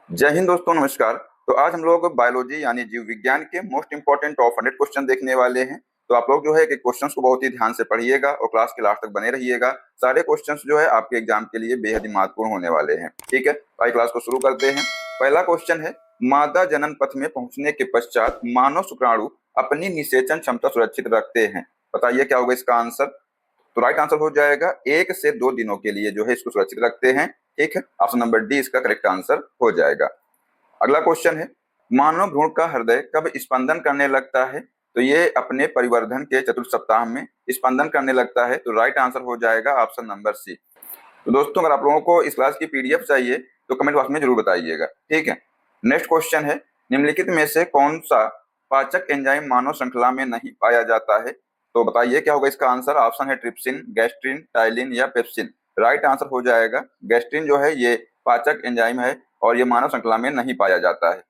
जय हिंद दोस्तों, नमस्कार। तो आज हम लोग बायोलॉजी यानी जीव विज्ञान के मोस्ट इंपॉर्टेंट टॉप 100 क्वेश्चन देखने वाले हैं। तो आप लोग जो है एक क्वेश्चंस को बहुत ही ध्यान से पढ़िएगा और क्लास के लास्ट तक बने रहिएगा। सारे क्वेश्चंस जो है आपके एग्जाम के लिए बेहद ही महत्वपूर्ण होने वाले हैं। ठीक है, आइए क्लास को शुरू करते हैं। पहला क्वेश्चन है, मादा जनन पथ में पहुंचने के पश्चात मानव शुक्राणु अपनी निषेचन क्षमता सुरक्षित रखते हैं। बताइए क्या होगा इसका आंसर। तो राइट आंसर हो जाएगा 1 से 2 दिनों के लिए जो है इसको सुरक्षित रखते हैं। ठीक है, ऑप्शन नंबर डी इसका करेक्ट आंसर हो जाएगा। अगला क्वेश्चन है, मानव भ्रूण का हृदय कब स्पंदन करने लगता है। तो ये अपने परिवर्धन के चतुर्थ सप्ताह में स्पंदन करने लगता है। तो राइट आंसर हो जाएगा ऑप्शन नंबर सी। तो दोस्तों, अगर आप लोगों को इस क्लास की पीडीएफ चाहिए तो कमेंट बॉक्स में जरूर बताइएगा। ठीक है, नेक्स्ट क्वेश्चन है, निम्नलिखित में से कौन सा पाचक एंजाइम मानव श्रृंखला में नहीं पाया जाता है। तो बताइए क्या होगा इसका आंसर। ऑप्शन है ट्रिप्सिन, गैस्ट्रिन, टाइलिन या पेप्सिन। राइट आंसर हो जाएगा गैस्ट्रिन जो है ये पाचक एंजाइम है और ये मानव श्रृंखला में नहीं पाया जाता है।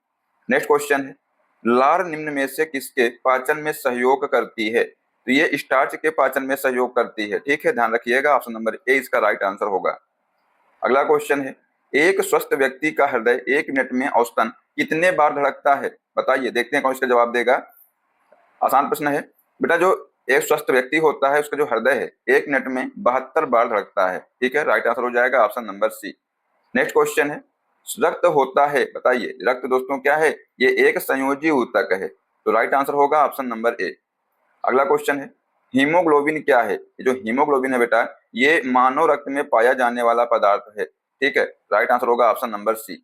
नेक्स्ट क्वेश्चन है, लार निम्न में से किसके पाचन में सहयोग करती है। तो ये स्टार्च के पाचन में सहयोग करती है। ठीक है, ध्यान रखिएगा, ऑप्शन नंबर ए इसका राइट आंसर होगा। अगला क्वेश्चन है, एक स्वस्थ व्यक्ति का हृदय 1 मिनट में औसतन कितने बार धड़कता है। बताइए, देखते हैं कौन इसका जवाब देगा। आसान प्रश्न है बेटा। जो एक स्वस्थ व्यक्ति होता है उसका जो हृदय है 1 मिनट में 72 बार धड़कता है। ठीक है, राइट आंसर हो जाएगा option number C. Next question है, रक्त होता है। बताइए रक्त दोस्तों क्या है, ये एक संयोजी ऊतक है। तो राइट आंसर होगा ऑप्शन नंबर ए। अगला क्वेश्चन है, हीमोग्लोबिन क्या है। ये जो हीमोग्लोबिन है बेटा ये मानव रक्त में पाया जाने वाला पदार्थ है। ठीक है, राइट आंसर होगा ऑप्शन नंबर सी।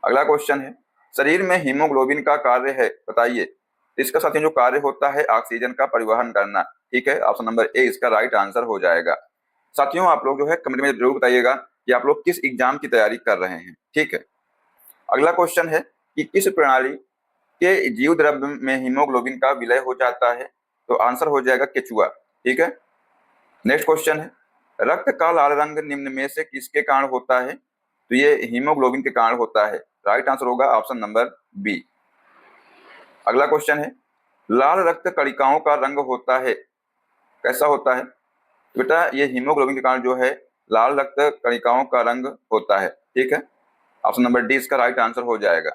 अगला क्वेश्चन है, शरीर में हीमोग्लोबिन का कार्य है। बताइए इसका साथियों जो कार्य होता है ऑक्सीजन का परिवहन करना। ठीक है, ऑप्शन नंबर ए इसका राइट आंसर हो जाएगा। साथियों आप लोग जो है कमेंट में जरूर बताइएगा कि आप लोग किस एग्जाम की तैयारी कर रहे हैं। ठीक है, अगला क्वेश्चन है कि किस प्रणाली के जीव द्रव्य में हीमोग्लोबिन का विलय हो जाता है। तो आंसर हो जाएगा केचुआ। ठीक है, नेक्स्ट क्वेश्चन है, रक्त का लाल रंग निम्न में से किसके कारण होता है। तो ये हीमोग्लोबिन के कारण होता है। राइट आंसर होगा ऑप्शन नंबर बी। अगला क्वेश्चन है, लाल रक्त कणिकाओं का रंग होता है, कैसा होता है। तो बेटा ये हीमोग्लोबिन के कारण जो है लाल रक्त कणिकाओं का रंग होता है। ठीक है, ऑप्शन नंबर डी इसका राइट आंसर हो जाएगा।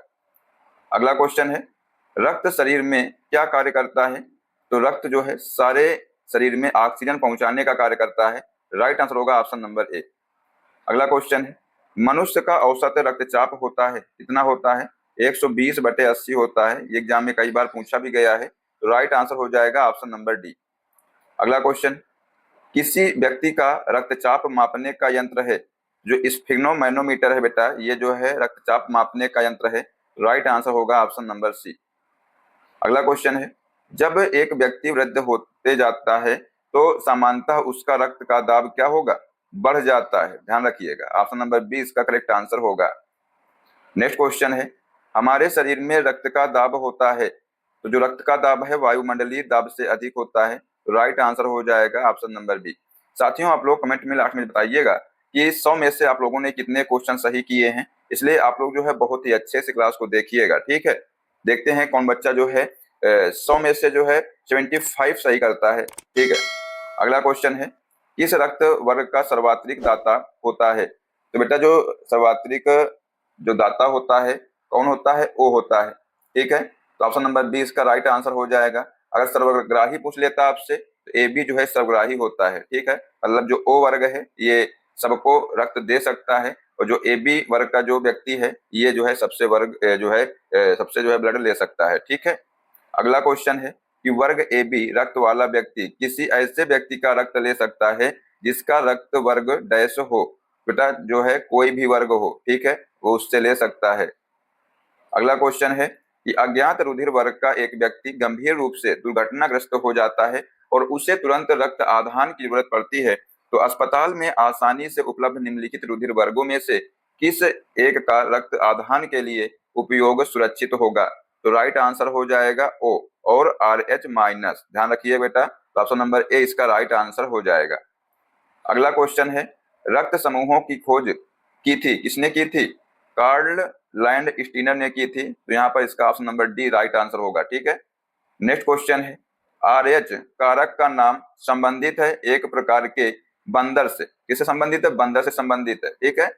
अगला क्वेश्चन है, रक्त शरीर में क्या कार्य करता है। तो रक्त जो है सारे शरीर में ऑक्सीजन पहुंचाने का कार्य करता है। राइट आंसर होगा ऑप्शन नंबर ए। अगला क्वेश्चन है, मनुष्य का औसत रक्तचाप होता है, कितना होता है। 120/80 होता है। ये एग्जाम में कई बार पूछा भी गया है। तो राइट आंसर हो जाएगा ऑप्शन नंबर डी। अगला क्वेश्चन, किसी व्यक्ति का रक्तचाप मापने का यंत्र है जो स्फिग्नोमैनोमीटर है। बेटा ये जो है रक्तचाप मापने का यंत्र है। राइट आंसर होगा ऑप्शन नंबर सी। अगला क्वेश्चन है, जब एक व्यक्ति वृद्ध होते जाता है तो सामान्यतः उसका रक्त का दाब क्या होगा, बढ़ जाता है। ध्यान रखिएगा, ऑप्शन नंबर बी इसका करेक्ट आंसर होगा। नेक्स्ट क्वेश्चन है, हमारे शरीर में रक्त का दाब होता है। तो जो रक्त का दाब है वायुमंडलीय दाब से अधिक होता है। तो राइट आंसर हो जाएगा ऑप्शन नंबर बी। साथियों आप लोग कमेंट में लास्ट में बताइएगा कि 100 में से आप लोगों ने कितने क्वेश्चन सही किए हैं। इसलिए आप लोग जो है बहुत ही अच्छे से क्लास को देखिएगा। ठीक है, देखते हैं कौन बच्चा जो है 100 में से जो है 75 सही करता है। ठीक है, अगला क्वेश्चन है, किस रक्त वर्ग का सर्वात्रिक दाता होता है। तो बेटा जो सर्वात्रिक जो दाता होता है कौन होता है, ओ होता है। ठीक है, तो ऑप्शन नंबर बी इसका राइट आंसर हो जाएगा। अगर सर्वग्राही पूछ लेता आपसे तो ए बी जो है सर्वग्राही होता है। ठीक है, मतलब जो ओ वर्ग है ये सबको रक्त दे सकता है और जो ए बी वर्ग का जो व्यक्ति है ये जो है सबसे वर्ग जो है सबसे जो है ब्लड ले सकता है। ठीक है, अगला क्वेश्चन है कि वर्ग ए बी रक्त वाला व्यक्ति किसी ऐसे व्यक्ति का रक्त ले सकता है जिसका रक्त वर्ग डैश हो। बेटा जो है कोई भी वर्ग हो, ठीक है, वो उससे ले सकता है। अगला क्वेश्चन है कि अज्ञात रुधिर वर्ग का एक व्यक्ति गंभीर रूप से दुर्घटनाग्रस्त हो जाता है और उसे तुरंत रक्त आधान की जरूरत पड़ती है। तो अस्पताल में आसानी से उपलब्ध निम्नलिखित रुधिर वर्गों में से किस एक का रक्त आधान के लिए उपयोग सुरक्षित होगा। तो राइट आंसर हो जाएगा ओ और RH माइनस। ध्यान रखिए बेटा, तो ऑप्शन नंबर ए इसका राइट आंसर हो जाएगा। अगला क्वेश्चन है, रक्त समूहों की खोज की थी, किसने की थी, कार्ल लैंड स्टीनर ने की थी। तो यहाँ पर इसका option number D right answer होगा। ठीक है, नेक्स्ट क्वेश्चन है, RH कारक का नाम संबंधित है एक प्रकार के बंदर से, किससे संबंधित है, बंदर से संबंधित है। ठीक है,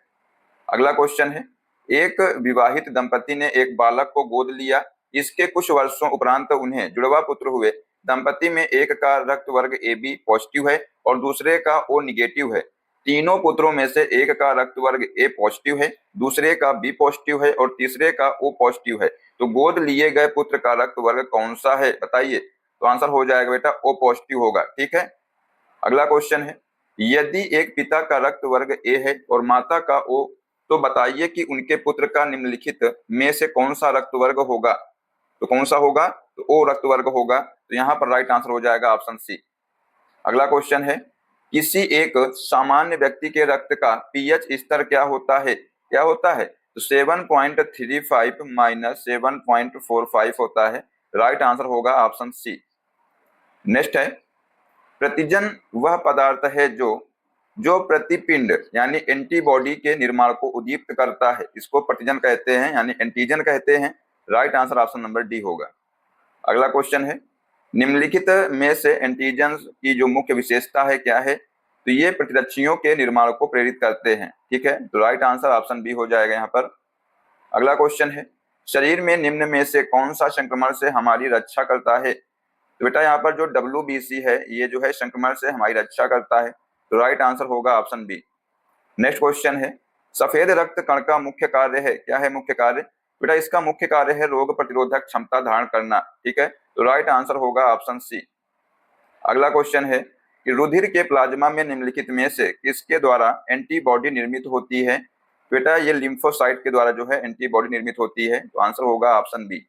अगला क्वेश्चन है, एक विवाहित दंपति ने एक बालक को गोद लिया। इसके कुछ वर्षों उपरांत उन्हें जुड़वा पुत्र हुए। दंपति में एक का रक्त वर्ग AB पॉजिटिव है और दूसरे का O निगेटिव है। तीनों पुत्रों में से एक का रक्त वर्ग A पॉजिटिव है, दूसरे का B पॉजिटिव है और तीसरे का O पॉजिटिव है। तो गोद लिए गए पुत्र का रक्त वर्ग कौन सा है बताइए। तो आंसर हो जाएगा बेटा O पॉजिटिव होगा। ठीक है, अगला क्वेश्चन है, यदि एक पिता का रक्त वर्ग A है और माता का O, तो बताइए कि उनके पुत्र का निम्नलिखित में से कौन सा रक्त वर्ग होगा। तो कौन सा होगा, तो O रक्त वर्ग होगा। तो यहाँ पर राइट आंसर हो जाएगा ऑप्शन सी। अगला क्वेश्चन है, किसी एक सामान्य व्यक्ति के रक्त का पीएच स्तर क्या होता है। क्या होता है, तो 7.35 माइनस 7.45 होता है। राइट आंसर होगा ऑप्शन सी। नेक्स्ट है, प्रतिजन वह पदार्थ है जो प्रतिपिंड यानी एंटीबॉडी के निर्माण को उद्दीप्त करता है। इसको प्रतिजन कहते हैं यानी एंटीजन कहते हैं। Right answer option number D होगा। अगला क्वेश्चन है, निम्नलिखित में से एंटीजन की जो मुख्य विशेषता है क्या है। तो ये प्रतिरक्षियों के निर्माण को प्रेरित करते हैं। ठीक है, तो राइट आंसर ऑप्शन बी हो जाएगा यहाँ पर। अगला क्वेश्चन है, शरीर में निम्न में से कौन सा संक्रमण से हमारी रक्षा करता है। तो बेटा यहाँ पर जो WBC है ये जो है संक्रमण से हमारी रक्षा करता है। तो राइट आंसर होगा ऑप्शन बी। नेक्स्ट क्वेश्चन है, सफेद रक्त कण का मुख्य कार्य है। क्या है मुख्य कार्य, बेटा इसका मुख्य कार्य है रोग प्रतिरोधक क्षमता धारण करना। ठीक है, तो राइट आंसर होगा ऑप्शन सी। अगला क्वेश्चन है कि रुधिर के प्लाज्मा में निम्नलिखित में से किसके द्वारा एंटीबॉडी निर्मित होती है। बेटा ये लिम्फोसाइट के द्वारा जो है एंटीबॉडी निर्मित होती है। तो आंसर होगा ऑप्शन बी।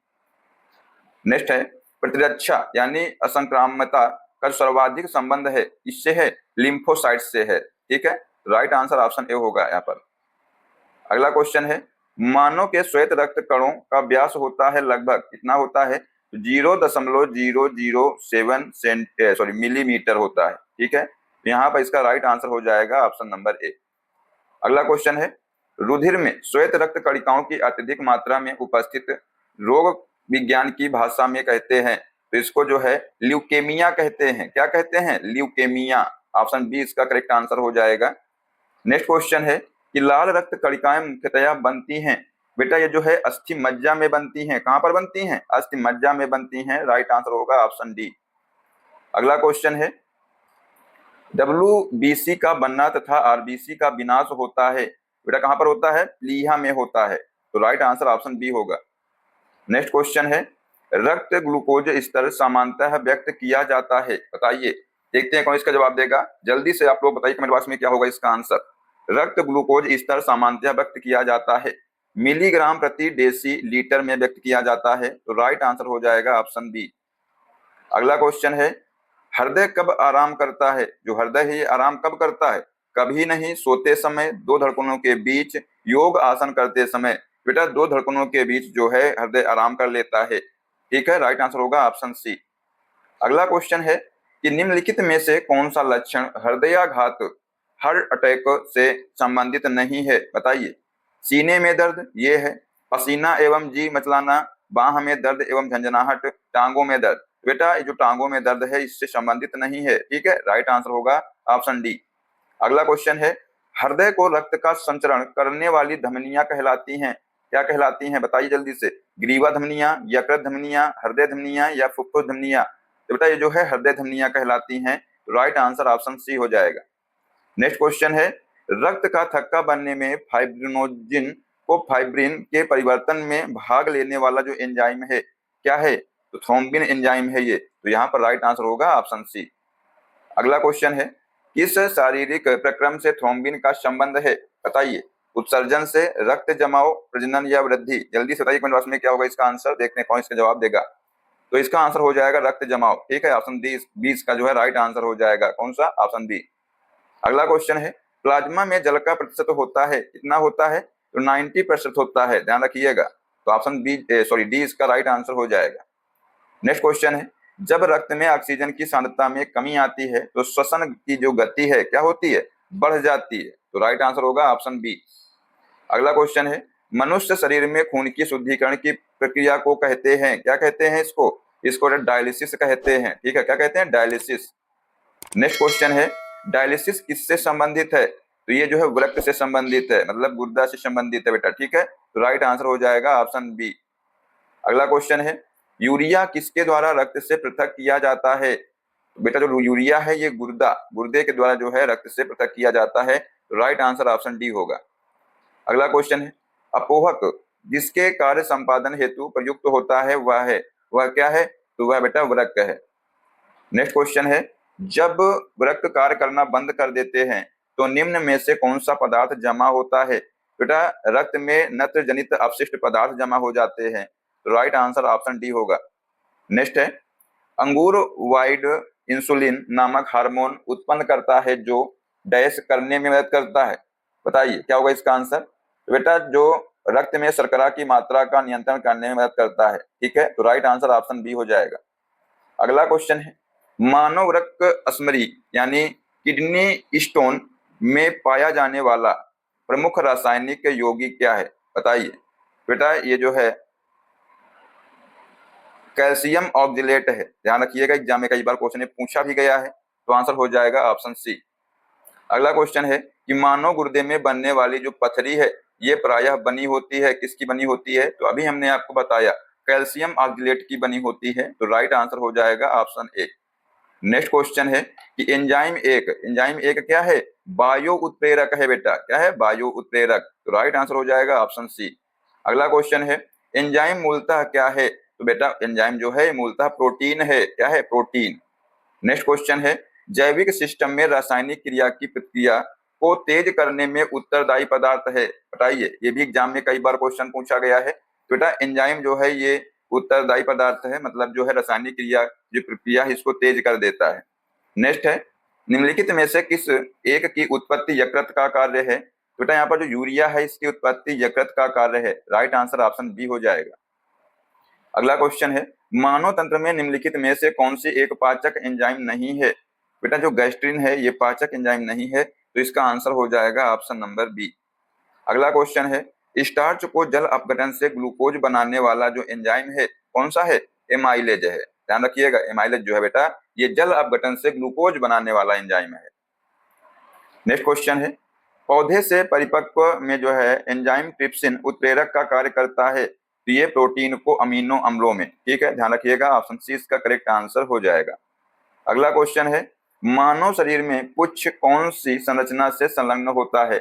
नेक्स्ट है, प्रतिरक्षा यानी असंक्रामकता का सर्वाधिक संबंध है इससे है, लिम्फोसाइट से है। ठीक है, राइट आंसर ऑप्शन ए होगा यहाँ पर। अगला क्वेश्चन है, मानव के श्वेत रक्त कणों का व्यास होता है लगभग कितना होता है। 0.007 मिलीमीटर होता है। ठीक है, यहाँ पर इसका राइट आंसर हो जाएगा ऑप्शन नंबर ए। अगला क्वेश्चन है, रुधिर में श्वेत रक्त कणिकाओं की अत्यधिक मात्रा में उपस्थित रोग विज्ञान की भाषा में कहते हैं। तो इसको जो है ल्यूकेमिया कहते हैं। क्या कहते हैं, ल्यूकेमिया। ऑप्शन बी इसका करेक्ट आंसर हो जाएगा। नेक्स्ट क्वेश्चन है कि लाल रक्त कणिकाएं मुख्यतया बनती हैं। बेटा ये जो है अस्थि मज्जा में बनती हैं। कहां पर बनती हैं, अस्थि मज्जा में बनती हैं। राइट आंसर होगा ऑप्शन डी। अगला क्वेश्चन है, WBC का बनना तथा RBC का विनाश होता है। बेटा कहां पर होता है, प्लीहा में होता है। तो राइट आंसर ऑप्शन बी होगा। नेक्स्ट क्वेश्चन है, रक्त ग्लूकोज स्तर सामान्यतः व्यक्त किया जाता है। बताइए, देखते हैं कौन इसका जवाब देगा। जल्दी से आप लोग बताइए कमेंट बॉक्स में क्या होगा इसका आंसर। रक्त ग्लूकोज स्तर सामान्यतः व्यक्त किया जाता है मिलीग्राम प्रति डेसी लीटर में व्यक्त किया जाता है। तो राइट आंसर हो जाएगा ऑप्शन बी। अगला क्वेश्चन है, हृदय कब आराम करता है। जो हृदय है ये आराम कब करता है, कभी नहीं, सोते समय, दो धड़कनों के बीच, योग आसन करते समय। बेटा दो धड़कनों के बीच जो है हृदय आराम कर लेता है। ठीक है, राइट आंसर होगा ऑप्शन सी। अगला क्वेश्चन है कि निम्नलिखित में से कौन सा लक्षण हृदयाघात हार्ट अटैक से संबंधित नहीं है। बताइए, सीने में दर्द ये है, पसीना एवं जी मचलाना, बाह में दर्द एवं झंझनाहट, टांगों में दर्द। बेटा ये जो टांगों में दर्द है इससे संबंधित नहीं है। ठीक है, राइट आंसर होगा ऑप्शन डी। अगला क्वेश्चन है, हृदय को रक्त का संचरण करने वाली धमनियां कहलाती हैं। क्या कहलाती हैं बताइए जल्दी से। ग्रीवा धमनियां, यकृत धमनियां, हृदय धमनियां या फुफ्फुस धमनियां। तो बेटा ये जो है हृदय धमनियां कहलाती हैं। राइट आंसर ऑप्शन सी हो जाएगा। नेक्स्ट क्वेश्चन है, रक्त का थक्का बनने में फाइब्रिनोजिन को फाइब्रिन के परिवर्तन में भाग लेने वाला जो एंजाइम है क्या है, तो थ्रोम्बिन एंजाइम है ये। तो यहाँ पर राइट आंसर होगा ऑप्शन सी। अगला क्वेश्चन है, किस शारीरिक प्रक्रम से थ्रोम्बिन का संबंध है। बताइए, उत्सर्जन से, रक्त जमाव, प्रजनन या वृद्धि। जल्दी से बताइए कमेंट बॉक्स में क्या होगा इसका आंसर। देखते हैं कौन इसका जवाब देगा। तो इसका आंसर हो जाएगा रक्त जमाव। ठीक है, ऑप्शन डी 20 का जो है राइट आंसर हो जाएगा। कौन सा, ऑप्शन बी। अगला क्वेश्चन है, प्लाज्मा में जल का प्रतिशत होता है कितना होता है, तो 90% होता है, ध्यान रखिएगा। तो ऑप्शन बी डी इसका राइट आंसर हो जाएगा। नेक्स्ट क्वेश्चन है, जब रक्त में ऑक्सीजन की सांद्रता में कमी आती है तो श्वसन की जो गति है क्या होती है, बढ़ जाती है। तो राइट आंसर होगा ऑप्शन बी। अगला क्वेश्चन है, मनुष्य शरीर में खून की शुद्धिकरण की प्रक्रिया को कहते हैं। क्या कहते हैं इसको डायलिसिस कहते हैं। ठीक है, क्या कहते हैं, डायलिसिस। नेक्स्ट क्वेश्चन है, डायलिसिस किससे संबंधित है, तो ये जो है वृक्क से संबंधित है, मतलब गुर्दा से संबंधित है बेटा। ठीक है, तो राइट आंसर हो जाएगा ऑप्शन बी। अगला क्वेश्चन है, यूरिया किसके द्वारा रक्त से पृथक किया जाता है? तो बेटा जो यूरिया है ये गुर्दे के द्वारा जो है रक्त से पृथक किया जाता है, तो राइट आंसर ऑप्शन डी होगा। अगला क्वेश्चन है, अपोहक जिसके कार्य संपादन हेतु प्रयुक्त होता है वह क्या है? तो वह बेटा वृक्क है। नेक्स्ट क्वेश्चन है, जब वृक्क कार्य करना बंद कर देते हैं तो निम्न में से कौन सा पदार्थ जमा होता है? बेटा रक्त में नत्र जनित अपशिष्ट पदार्थ जमा हो जाते हैं, तो राइट आंसर ऑप्शन डी होगा। नेक्स्ट है, अंगूर वाइड इंसुलिन नामक हार्मोन उत्पन्न करता है जो डैश करने में मदद करता है। बताइए क्या होगा इसका आंसर? तो बेटा जो रक्त में शर्करा की मात्रा का नियंत्रण करने में मदद करता है, ठीक है, तो राइट आंसर ऑप्शन बी हो जाएगा। अगला क्वेश्चन है, मानव वृक्क अस्मरी यानी किडनी स्टोन में पाया जाने वाला प्रमुख रासायनिक यौगिक क्या है? बताइए। बेटा ये जो है कैल्शियम ऑक्जेलेट है, ध्यान रखिएगा, एग्जाम में कई बार क्वेश्चन पूछा भी गया है, तो आंसर हो जाएगा ऑप्शन सी। अगला क्वेश्चन है कि मानव गुर्दे में बनने वाली जो पथरी है ये प्रायः बनी होती है किसकी बनी होती है? तो अभी हमने आपको बताया कैल्शियम ऑक्जेलेट की बनी होती है, तो राइट आंसर हो जाएगा ऑप्शन ए। नेक्स्ट क्वेश्चन है कि एंजाइम एक क्या है? बायो उत्प्रेरक है बेटा, क्या है? बायो उत्प्रेरक, तो राइट आंसर हो जाएगा ऑप्शन सी। अगला क्वेश्चन है, एंजाइम मूलतः क्या है? तो बेटा एंजाइम जो है मूलतः प्रोटीन है, क्या है? प्रोटीन। नेक्स्ट क्वेश्चन है, जैविक सिस्टम में रासायनिक क्रिया की प्रक्रिया को तेज करने में उत्तरदायी पदार्थ है। बताइए, ये भी एग्जाम में कई बार क्वेश्चन पूछा गया है। बेटा एंजाइम जो है ये उत्तरदायी पदार्थ है, मतलब जो है रासायनिक क्रिया जो प्रक्रिया है इसको तेज कर देता है। नेक्स्ट है, निम्नलिखित में से किस एक की उत्पत्ति यकृत का कार्य है? बेटा यहाँ पर जो यूरिया है इसकी उत्पत्ति यकृत का कार्य है, राइट आंसर ऑप्शन बी हो जाएगा। अगला क्वेश्चन है, मानव तंत्र में निम्नलिखित में से कौन सी एक पाचक एंजाइम नहीं है? बेटा जो गैस्ट्रिन है ये पाचक एंजाइम नहीं है, तो इसका आंसर हो जाएगा ऑप्शन नंबर बी। अगला क्वेश्चन है, स्टार्च को जल अपघटन से ग्लूकोज बनाने वाला जो एंजाइम है कौन सा है? एमाइलेज है, ध्यान रखिएगा, एमाइलेज जो है बेटा ये जल अपघटन से ग्लूकोज बनाने वाला एंजाइम है। नेक्स्ट क्वेश्चन है, पौधे से परिपक्व में जो है एंजाइम ट्रिप्सिन उत्प्रेरक का कार्य करता है, तो ये प्रोटीन को अमीनो अम्लों में, ठीक है, ध्यान रखिएगा, ऑप्शन सी इसका करेक्ट आंसर हो जाएगा। अगला क्वेश्चन है, मानव शरीर में पुच्छ कौन सी संरचना से संलग्न होता है?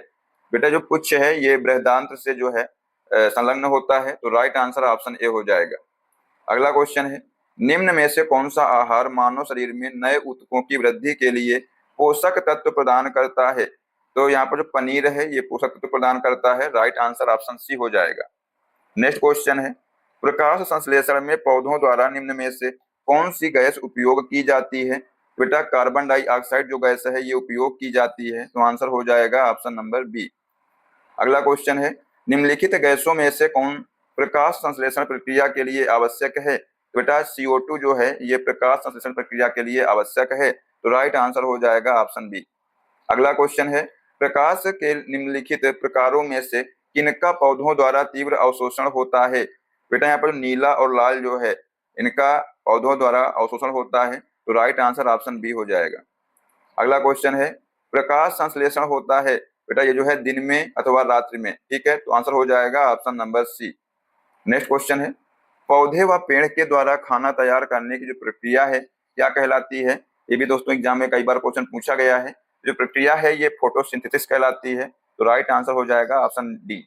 बेटा जो पुच्छ है ये बृहदांत्र से जो है संलग्न होता है, तो राइट आंसर ऑप्शन ए हो जाएगा। अगला क्वेश्चन है, निम्न में से कौन सा आहार मानव शरीर में नए ऊतकों की वृद्धि के लिए पोषक तत्व प्रदान करता है? तो यहाँ पर जो पनीर है ये पोषक तत्व प्रदान करता है, राइट आंसर ऑप्शन सी हो जाएगा। नेक्स्ट क्वेश्चन है, प्रकाश संश्लेषण में पौधों द्वारा निम्न में से कौन सी गैस उपयोग की जाती है? बेटा कार्बन डाइऑक्साइड जो गैस है ये उपयोग की जाती है, तो आंसर हो जाएगा ऑप्शन नंबर बी। अगला क्वेश्चन है, निम्नलिखित गैसों में से कौन प्रकाश संश्लेषण प्रक्रिया के लिए आवश्यक है? बेटा CO2 जो है ये प्रकाश संश्लेषण प्रक्रिया के लिए आवश्यक है, तो राइट आंसर हो जाएगा ऑप्शन बी। अगला क्वेश्चन है, प्रकाश के निम्नलिखित प्रकारों में से किनका पौधों द्वारा तीव्र अवशोषण होता है? बेटा यहाँ पर नीला और लाल जो है इनका पौधों द्वारा अवशोषण होता है, तो राइट आंसर ऑप्शन बी हो जाएगा। अगला क्वेश्चन है, प्रकाश संश्लेषण होता है बेटा ये जो है दिन में अथवा रात्रि में, ठीक है, तो आंसर हो जाएगा option number C. Next question है, पौधे व पेड़ के द्वारा खाना तैयार करने की जो प्रक्रिया है क्या कहलाती है? ये भी दोस्तों एग्जाम में कई बार क्वेश्चन पूछा गया है। जो प्रक्रिया है ये फोटोसिंथेसिस कहलाती है, तो राइट आंसर हो जाएगा ऑप्शन डी।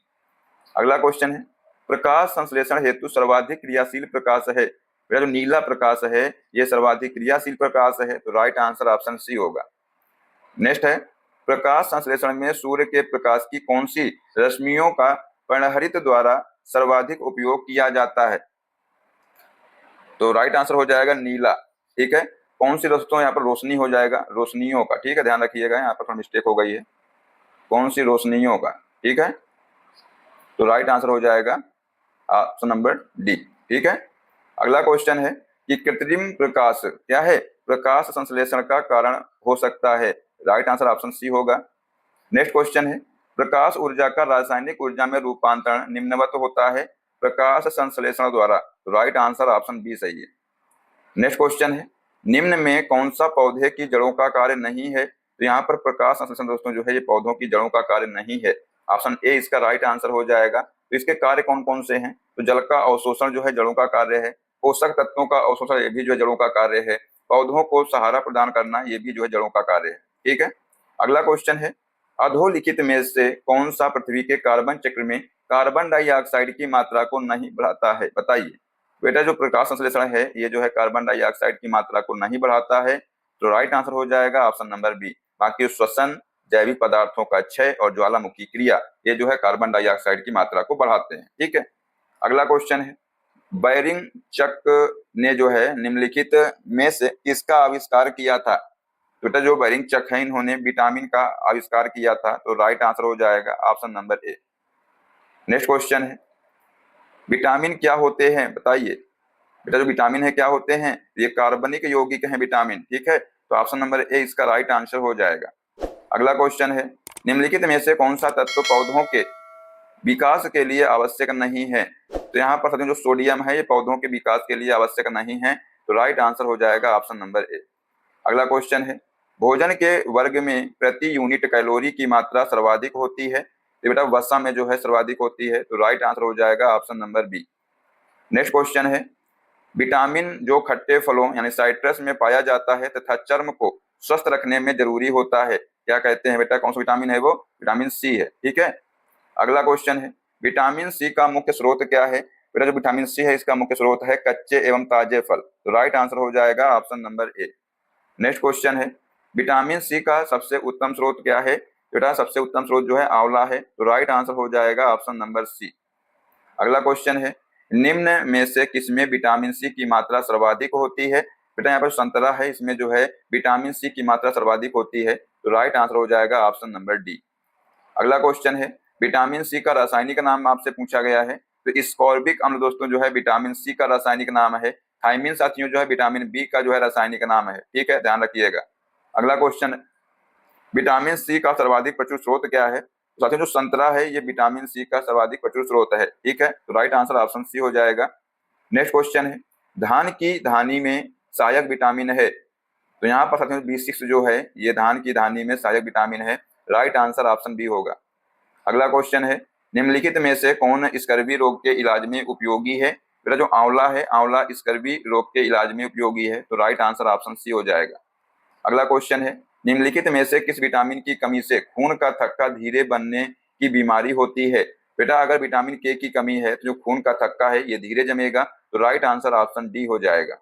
अगला क्वेश्चन है, प्रकाश संश्लेषण हेतु सर्वाधिक क्रियाशील प्रकाश है? जो नीला प्रकाश है ये सर्वाधिक क्रियाशील प्रकाश है, तो राइट आंसर ऑप्शन सी होगा। नेक्स्ट है, प्रकाश संश्लेषण में सूर्य के प्रकाश की कौन सी रश्मियों का पर्णहरित द्वारा सर्वाधिक उपयोग किया जाता है? तो राइट आंसर हो जाएगा नीला, ठीक है। कौन सी दोस्तों यहाँ पर रोशनी हो जाएगा, रोशनियों का, ठीक है, ध्यान रखिएगा, यहाँ पर थोड़ा मिस्टेक हो गई है, कौन सी रोशनियों का, ठीक है, तो राइट आंसर हो जाएगा ऑप्शन नंबर डी, ठीक है। अगला क्वेश्चन है कि कृत्रिम प्रकाश क्या है? प्रकाश संश्लेषण का कारण हो सकता है, राइट आंसर ऑप्शन सी होगा। नेक्स्ट क्वेश्चन है, प्रकाश ऊर्जा का रासायनिक ऊर्जा में रूपांतरण निम्नवत होता है प्रकाश संश्लेषण द्वारा, तो राइट आंसर ऑप्शन बी सही है। नेक्स्ट क्वेश्चन है, निम्न में कौन सा पौधे की जड़ों का कार्य नहीं है? तो यहाँ पर प्रकाश संश्लेषण दोस्तों जो है ये पौधों की जड़ों का कार्य नहीं है, ऑप्शन ए इसका राइट आंसर हो जाएगा। तो इसके कार्य कौन कौन से हैं? तो जल का अवशोषण जो है जड़ों का कार्य है, पोषक तत्वों का अवशोषण ये भी जो है जड़ों का कार्य है, पौधों को सहारा प्रदान करना ये भी जो है जड़ों का कार्य है। ठीक है, अगला क्वेश्चन है, अधोलिखित में से कौन सा पृथ्वी के कार्बन चक्र में कार्बन डाइऑक्साइड की मात्रा को नहीं बढ़ाता है? बताइए बेटा। जो प्रकाश संश्लेषण है ये जो है कार्बन डाइऑक्साइड की मात्रा को नहीं बढ़ाता है, तो राइट आंसर हो जाएगा ऑप्शन नंबर बी। बाकी श्वसन, जैविक पदार्थों का क्षय और ज्वालामुखी क्रिया ये जो है कार्बन डाइऑक्साइड की मात्रा को बढ़ाते हैं। ठीक है, अगला क्वेश्चन है, बैरिंग चक ने जो है निम्नलिखित में से किसका आविष्कार किया था? बेटा जो बैरिंग चक है इन्होंने विटामिन का आविष्कार किया था, तो राइट आंसर हो जाएगा option number A. Next question है, विटामिन क्या होते हैं? बताइए बेटा। जो विटामिन है क्या होते हैं? ये कार्बनिक यौगिक हैं विटामिन। ठीक है, तो ऑप्शन नंबर ए इसका राइट आंसर हो जाएगा। अगला क्वेश्चन है, निम्नलिखित में से कौन सा तत्व पौधों के विकास के लिए आवश्यक नहीं है? तो यहाँ पर जो सोडियम है ये पौधों के विकास के लिए आवश्यक नहीं है, तो राइट आंसर हो जाएगा ऑप्शन नंबर ए। अगला क्वेश्चन है, भोजन के वर्ग में प्रति यूनिट कैलोरी की मात्रा सर्वाधिक होती है? तो बेटा वसा में जो है सर्वाधिक होती है, तो राइट आंसर हो जाएगा option number B. Next question है, विटामिन जो खट्टे फलों यानी साइट्रस में पाया जाता है तथा चर्म को स्वस्थ रखने में जरूरी होता है, क्या कहते हैं बेटा? कौन सा विटामिन है वो? विटामिन सी है। ठीक है, अगला क्वेश्चन है, विटामिन सी का मुख्य स्रोत क्या है? बेटा जो विटामिन सी है इसका मुख्य स्रोत है कच्चे एवं ताजे फल, तो राइट आंसर हो जाएगा option number A. Next question है, विटामिन सी का सबसे उत्तम स्रोत क्या है? बेटा सबसे उत्तम स्रोत जो है आंवला है, तो राइट आंसर हो जाएगा ऑप्शन नंबर सी। अगला क्वेश्चन है, निम्न में से किसमें विटामिन सी की मात्रा सर्वाधिक होती है? बेटा यहाँ पर संतरा है इसमें जो है विटामिन सी की मात्रा सर्वाधिक होती है, तो राइट आंसर हो जाएगा ऑप्शन नंबर डी। अगला क्वेश्चन है, विटामिन सी का रासायनिक नाम आपसे पूछा गया है, तो स्कॉर्बिक अम्ल दोस्तों जो है विटामिन सी का रासायनिक नाम है। थायमिन साथियों जो है विटामिन बी का जो है रासायनिक नाम है। ठीक है, ध्यान रखिएगा। अगला क्वेश्चन, विटामिन सी का सर्वाधिक प्रचुर स्रोत क्या है? तो साथियों जो संतरा है ये विटामिन सी का सर्वाधिक प्रचुर स्रोत है। ठीक है, तो राइट आंसर ऑप्शन सी हो जाएगा। नेक्स्ट क्वेश्चन है, धान की धानी में सहायक विटामिन है, तो यहाँ पर साथियों B6 जो है ये धान की धानी में सहायक विटामिन है, राइट आंसर ऑप्शन बी होगा। अगला क्वेश्चन है, निम्नलिखित में से कौन स्कर्वी रोग के इलाज में उपयोगी है? बेटा जो आंवला है आंवला स्कर्वी रोग के इलाज में उपयोगी है, तो राइट आंसर ऑप्शन सी हो जाएगा। अगला क्वेश्चन है, निम्नलिखित में से किस विटामिन की कमी से खून का थक्का धीरे बनने की बीमारी होती है? बेटा अगर विटामिन के की कमी है तो जो खून का थक्का है ये धीरे जमेगा, तो राइट आंसर ऑप्शन डी हो जाएगा।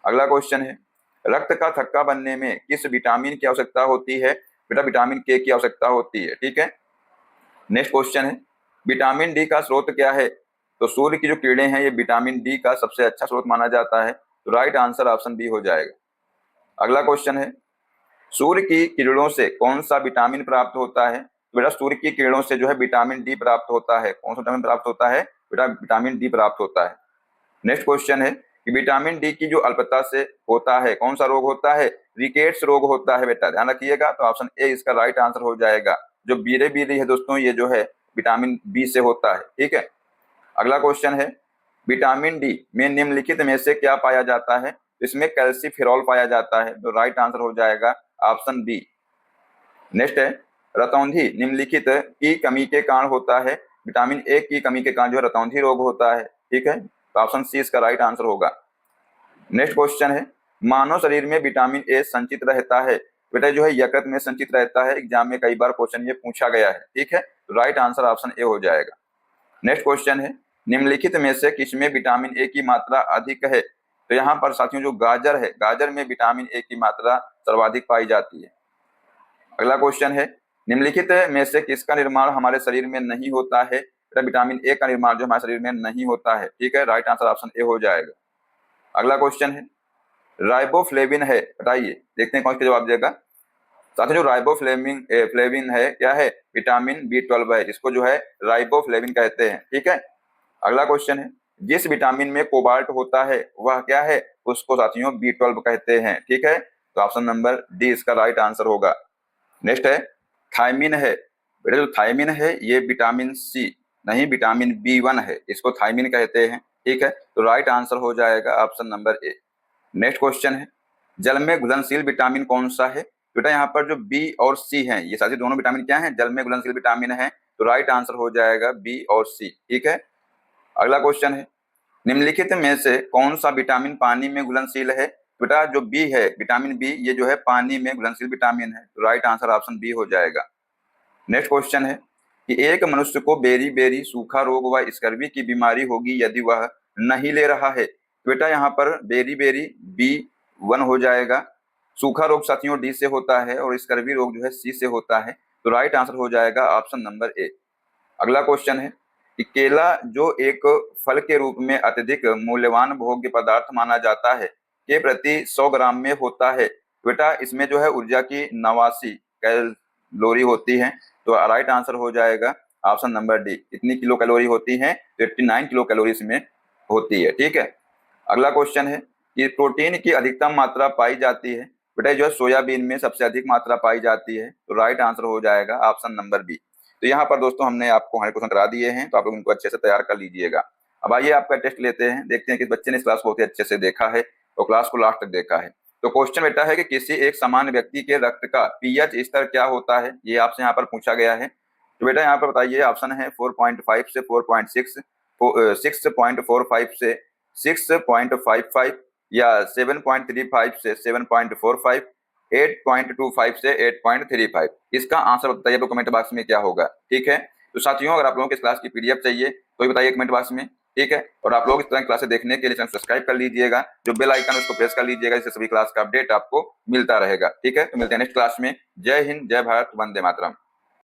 अगला क्वेश्चन है, रक्त का थक्का बनने में किस विटामिन की आवश्यकता होती है? बेटा विटामिन के की आवश्यकता होती है। ठीक है, नेक्स्ट क्वेश्चन है, विटामिन डी का स्रोत क्या है? तो सूर्य की जो किरणें हैं ये विटामिन डी का सबसे अच्छा स्रोत माना जाता है, तो राइट आंसर ऑप्शन बी हो जाएगा। अगला क्वेश्चन है, सूर्य की किरणों से कौन सा विटामिन प्राप्त होता है? तो बेटा सूर्य की किरणों से जो है विटामिन डी प्राप्त होता है। कौन सा विटामिन प्राप्त होता है? बेटा विटामिन डी प्राप्त होता है। नेक्स्ट क्वेश्चन है कि विटामिन डी की जो अल्पता से होता है कौन सा रोग होता है? रिकेट्स रोग होता है। बेटा ध्यान रखिएगा, तो ऑप्शन ए इसका राइट आंसर हो जाएगा। जो बीरे बीरी है दोस्तों ये जो है विटामिन बी से होता है। ठीक है, अगला क्वेश्चन है, विटामिन डी में निम्नलिखित में से क्या पाया जाता है? इसमें कैल्सीफेरॉल पाया जाता है, तो राइट आंसर हो जाएगा ऑप्शन बी। नेक्स्ट है, रतौंधी निम्नलिखित की कमी के कारण होता है। विटामिन ए की कमी के कारण जो रतौंधी रोग होता है। ठीक है, तो ऑप्शन सी इसका राइट आंसर होगा। नेक्स्ट क्वेश्चन है, मानव शरीर में विटामिन ए संचित रहता है। बेटा जो है यकृत में संचित रहता है, एग्जाम में कई बार क्वेश्चन ये पूछा गया है। ठीक है, तो राइट आंसर ऑप्शन ए हो जाएगा। नेक्स्ट क्वेश्चन है, निम्नलिखित में से किसमें विटामिन ए की मात्रा अधिक है? तो यहाँ पर साथियों जो गाजर है गाजर में विटामिन ए की मात्रा सर्वाधिक पाई जाती है। अगला क्वेश्चन है, निम्नलिखित में से किसका निर्माण हमारे शरीर में नहीं होता है? विटामिन ए का निर्माण जो हमारे शरीर में नहीं होता है। ठीक है, राइट आंसर ऑप्शन ए हो जाएगा। अगला क्वेश्चन है, राइबोफ्लेविन है, बताइए देखते हैं कौन सा जवाब देगा। साथियों जो राइबोफ्लेविन है क्या है? विटामिन B12 है, इसको जो है राइबोफ्लेविन कहते हैं। ठीक है, अगला क्वेश्चन है, जिस विटामिन में कोबाल्ट होता है वह क्या है? उसको साथियों B12 कहते हैं। ठीक है, तो ऑप्शन नंबर डी इसका राइट आंसर होगा। नेक्स्ट है, थायमिन है। बेटा जो थायमिन है ये विटामिन सी नहीं विटामिन B1 है, इसको थायमिन कहते हैं। ठीक है, तो राइट आंसर हो जाएगा option number A. Next question है, जल में घुलनशील विटामिन कौन सा है? बेटा यहाँ पर जो बी और सी हैं ये साथी दोनों विटामिन क्या हैं? जल में घुलनशील विटामिन है, तो राइट आंसर हो जाएगा बी और सी। ठीक है, अगला क्वेश्चन है, निम्नलिखित में से कौन सा विटामिन पानी में घुलनशील है? बेटा जो बी है, विटामिन बी, ये जो है पानी में घुलनशील विटामिन है, तो राइट आंसर ऑप्शन बी हो जाएगा। नेक्स्ट क्वेश्चन है कि एक मनुष्य को बेरी बेरी सूखा रोग व स्कर्वी की बीमारी होगी यदि वह नहीं ले रहा है। बेटा यहाँ पर बेरी बेरी B1 हो जाएगा, सूखा रोग साथियों डी से होता है और स्कर्वी रोग जो है सी से होता है, तो राइट आंसर हो जाएगा ऑप्शन नंबर ए। अगला क्वेश्चन है कि केला जो एक फल के रूप में अत्यधिक मूल्यवान भोग्य पदार्थ माना जाता है के प्रति 100 ग्राम में होता है। बेटा इसमें जो है ऊर्जा की 89 कैलोरी होती है, तो राइट आंसर हो जाएगा ऑप्शन नंबर डी। कितनी किलो कैलोरी होती है? 89 किलो कैलोरी इसमें होती है। ठीक है, अगला क्वेश्चन है कि प्रोटीन की अधिकतम मात्रा पाई जाती है। बेटा जो है सोयाबीन में सबसे अधिक मात्रा पाई जाती है, तो राइट आंसर हो जाएगा ऑप्शन नंबर बी। तो यहाँ पर दोस्तों हमने आपको 100 क्वेश्चन करा दिए हैं, तो आप लोग इनको अच्छे से तैयार कर लीजिएगा। अब आइए आपका टेस्ट लेते हैं, देखते हैं कि बच्चे ने इस क्लास को बहुत अच्छे से देखा है और क्लास को लास्ट तक देखा है। तो क्वेश्चन बेटा है कि किसी एक समान व्यक्ति के रक्त का पीएच स्तर क्या होता है, ये आपसे यहाँ पर पूछा गया है। तो बेटा यहाँ पर बताइए, ऑप्शन है 4.5 से 4.6, 6.45 से 6.55 या 7.35 से 7.45, 8.25 से 8.35। इसका आंसर बताइए तो कमेंट बॉक्स में क्या होगा। ठीक है, तो साथियों अगर आप लोगों को इस क्लास की पीडीएफ चाहिए तो भी बताइए कमेंट बॉक्स में। ठीक है, और आप लोग इस तरह की क्लासेस देखने के लिए चैनल सब्सक्राइब कर लीजिएगा, जो बेल आइकन उसको प्रेस कर लीजिएगा, जिससे सभी क्लास का अपडेट आपको मिलता रहेगा। ठीक है, तो मिलते हैं नेक्स्ट क्लास में। जय हिंद, जय भारत, वंदे मातरम।